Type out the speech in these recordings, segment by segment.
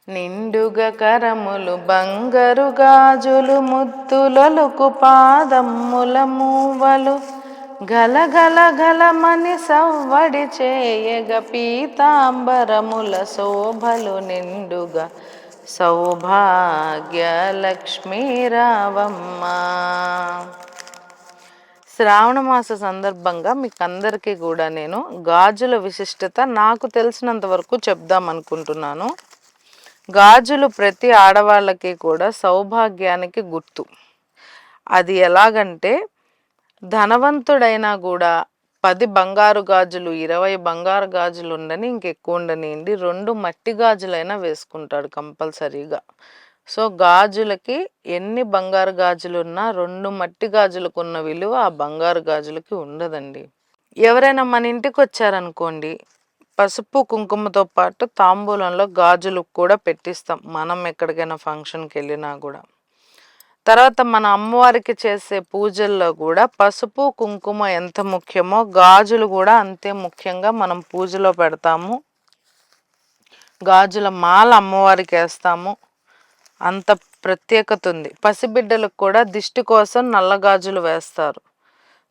నిండుగ కరములు బంగారు గాజులు ముద్దులొలుకు పాదమ్ముల మూవలు గలగల గలమని సవ్వడి చేయగ పీతాంబరముల శోభలు నిండుగా సౌభాగ్య లక్ష్మీ రావమ్మ. శ్రావణ మాస సందర్భంగా మీకు అందరికీ కూడా నేను గాజుల విశిష్టత నాకు తెలిసినంత వరకు చెప్దాం అనుకుంటున్నాను. గాజులు ప్రతి ఆడవాళ్ళకి కూడా సౌభాగ్యానికి గుర్తు. అది ఎలాగంటే ధనవంతుడైనా కూడా 10 బంగారు గాజులు 20 బంగారు గాజులు ఉండని ఇంకెక్కువ ఉండనియండి 2 మట్టి గాజులైనా వేసుకుంటాడు కంపల్సరీగా. సో గాజులకి ఎన్ని బంగారు గాజులు ఉన్నా 2 మట్టి గాజులకు ఉన్న విలువ ఆ బంగారు గాజులకి ఉండదండి. ఎవరైనా మన ఇంటికి వచ్చారనుకోండి, పసుపు కుంకుమతో పాటు తాంబూలంలో గాజులు కూడా పెట్టిస్తాం మనం ఎక్కడికైనా ఫంక్షన్కి వెళ్ళినా కూడా. తర్వాత మన అమ్మవారికి చేసే పూజల్లో కూడా పసుపు కుంకుమ ఎంత ముఖ్యమో గాజులు కూడా అంతే ముఖ్యంగా మనం పూజలో పెడతాము. గాజుల మాల అమ్మవారికి వేస్తాము. అంత ప్రత్యేకత ఉంది. పసిబిడ్డలకు కూడా దిష్టి కోసం నల్ల గాజులు వేస్తారు.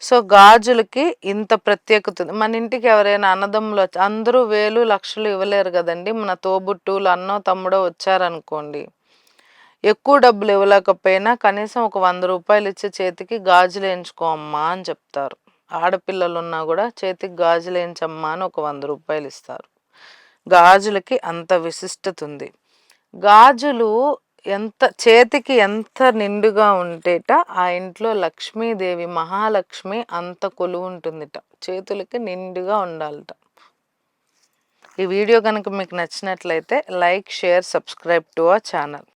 సో గాజులకి ఇంత ప్రత్యేకత ఉంది. మన ఇంటికి ఎవరైనా అన్నదమ్ములు అందరూ వేలు లక్షలు ఇవ్వలేరు కదండి. మన తోబుట్టువులు అన్నో తమ్ముడో వచ్చారనుకోండి, ఎక్కువ డబ్బులు ఇవ్వలేకపోయినా కనీసం ఒక 100 రూపాయలు ఇచ్చి చేతికి గాజులు వేయించుకో అమ్మా అని చెప్తారు. ఆడపిల్లలు ఉన్నా కూడా చేతికి గాజులు వేయించమ్మా అని ఒక 100 రూపాయలు ఇస్తారు. గాజులకి అంత విశిష్టత ఉంది. గాజులు చేతికి ఎంత నిండుగా ఉంటేట ఆ ఇంట్లో లక్ష్మీదేవి మహాలక్ష్మి అంత కొలువు ఉంటుందిట. చేతులకి నిండుగా ఉండాలట. ఈ వీడియో కనుక మీకు నచ్చినట్లయితే like, share, subscribe to our channel.